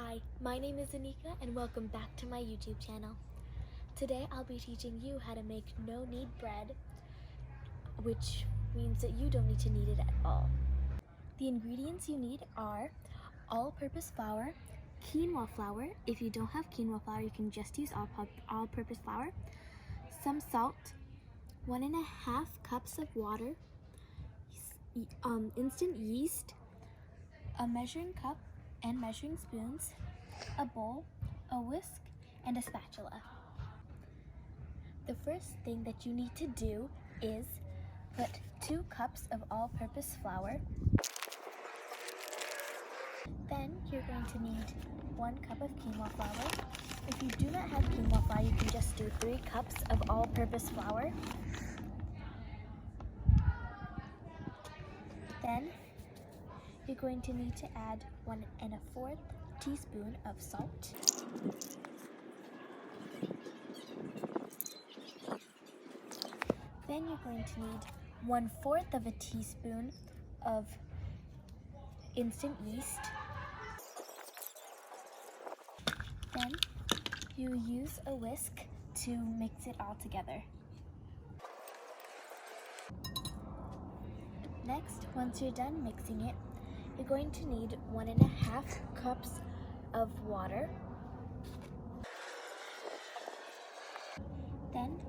Hi, my name is Anika and welcome back to my YouTube channel. Today I'll be teaching you how to make no-knead bread, which means that you don't need to knead it at all. The ingredients you need are all-purpose flour, quinoa flour. If you don't have quinoa flour, you can just use all-purpose flour, some salt, 1.5 cups of water, instant yeast, a measuring cup and measuring spoons, a bowl, a whisk, and a spatula. The first thing that you need to do is put 2 cups of all-purpose flour. Then you're going to need 1 cup of quinoa flour. If you do not have quinoa flour, you can just do 3 cups of all-purpose flour. Then you're going to need to add 1.25 teaspoon of salt. Then you're going to need 1/4 of a teaspoon of instant yeast. Then you use a whisk to mix it all together. Next, once you're done mixing it, you're going to need 1.5 cups of water. Then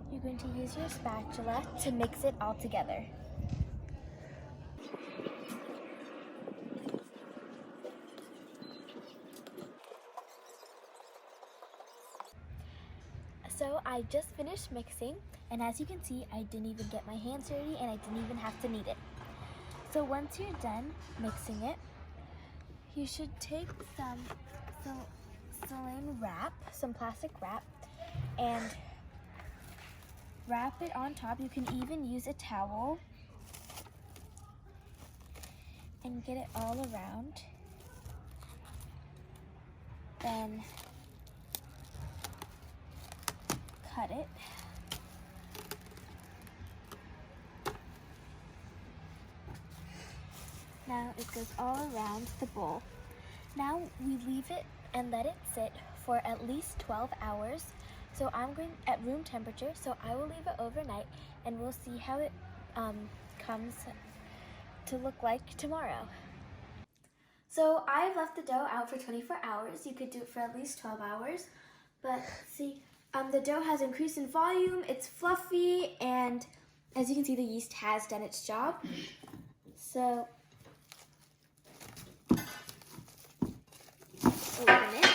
you're going to use your spatula to mix it all together. So I just finished mixing, and as you can see, I didn't even get my hands dirty and I didn't even have to knead it. So once you're done mixing it, you should take some saline wrap, some plastic wrap, and wrap it on top. You can even use a towel and get it all around. Then cut it. Now it goes all around the bowl. Now we leave it and let it sit for at least 12 hours. So I'm going at room temperature, so I will leave it overnight and we'll see how it comes to look like tomorrow. So I've left the dough out for 24 hours. You could do it for at least 12 hours. But see, the dough has increased in volume, it's fluffy, and as you can see, the yeast has done its job. So open it.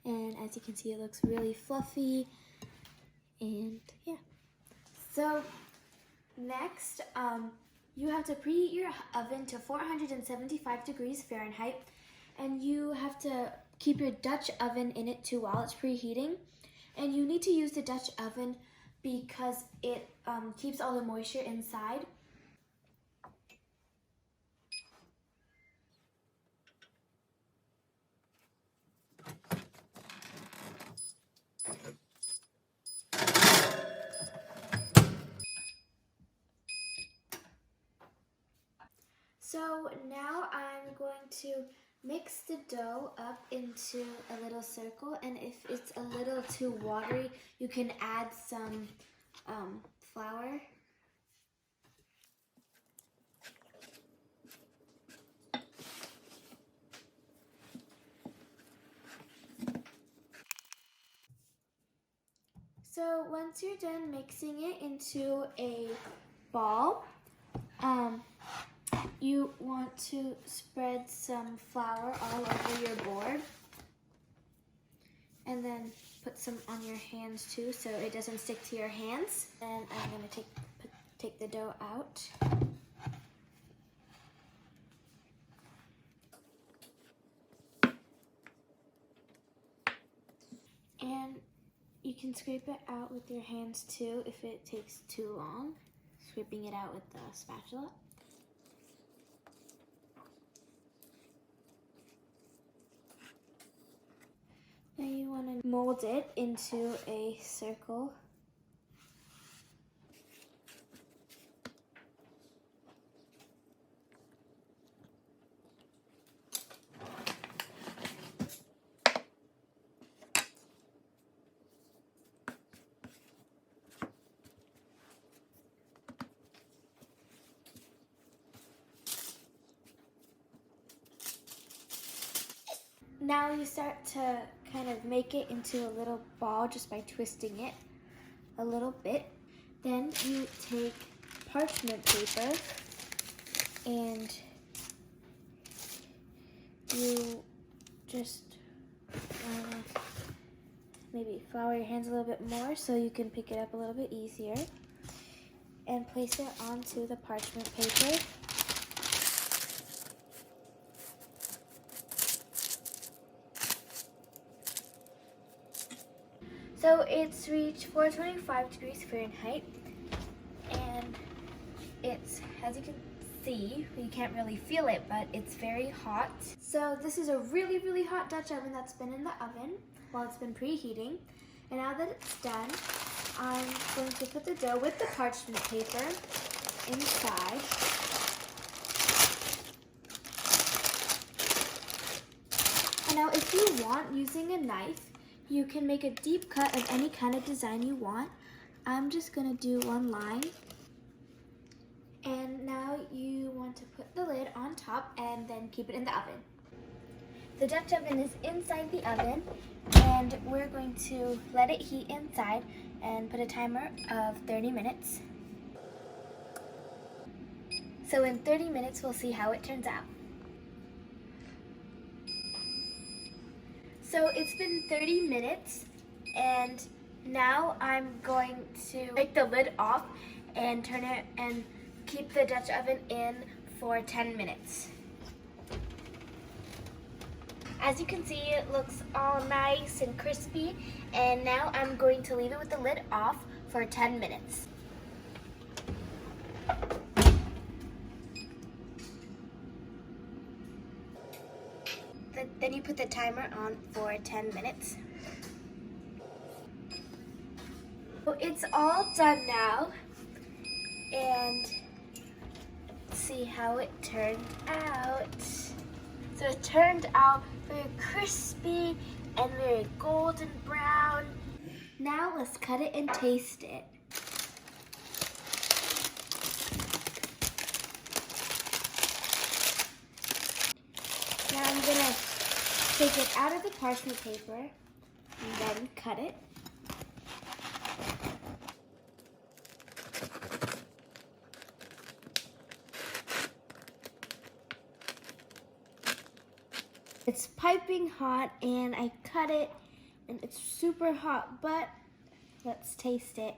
And as you can see, it looks really fluffy. And yeah. So next, you have to preheat your oven to 475 degrees Fahrenheit. And you have to keep your Dutch oven in it too while it's preheating. And you need to use the Dutch oven because it keeps all the moisture inside. So now I'm going to mix the dough up into a little circle, and if it's a little too watery, you can add some flour. So once you're done mixing it into a ball, you want to spread some flour all over your board, and then put some on your hands too so it doesn't stick to your hands. And I'm going to take the dough out. And you can scrape it out with your hands too if it takes too long, scraping it out with the spatula. Now you want to mold it into a circle. Now you start to kind of make it into a little ball just by twisting it a little bit. Then you take parchment paper and you just maybe flour your hands a little bit more so you can pick it up a little bit easier, and place it onto the parchment paper. So it's reached 425 degrees Fahrenheit, and it's, as you can see, you can't really feel it, but it's very hot. So this is a really, really hot Dutch oven that's been in the oven while it's been preheating. And now that it's done, I'm going to put the dough with the parchment paper inside. And now if you want, using a knife, you can make a deep cut of any kind of design you want. I'm just gonna do one line. And now you want to put the lid on top and then keep it in the oven. The Dutch oven is inside the oven, and we're going to let it heat inside and put a timer of 30 minutes. So in 30 minutes, we'll see how it turns out. So it's been 30 minutes, and now I'm going to take the lid off and turn it and keep the Dutch oven in for 10 minutes. As you can see, it looks all nice and crispy, and now I'm going to leave it with the lid off for 10 minutes. Then you put the timer on for 10 minutes. So it's all done now, and see how it turned out. So it turned out very crispy and very golden brown. Now let's cut it and taste it. Now I'm gonna take it out of the parchment paper and then cut it. It's piping hot, and I cut it, and it's super hot, but let's taste it.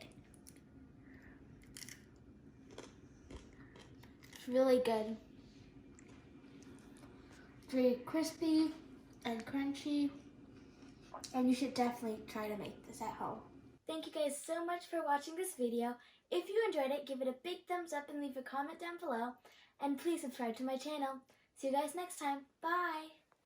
It's really good. Very crispy and crunchy, and you should definitely try to make this at home. Thank you guys so much for watching this video. If you enjoyed it, give it a big thumbs up and leave a comment down below, and please subscribe to my channel. See you guys next time. Bye!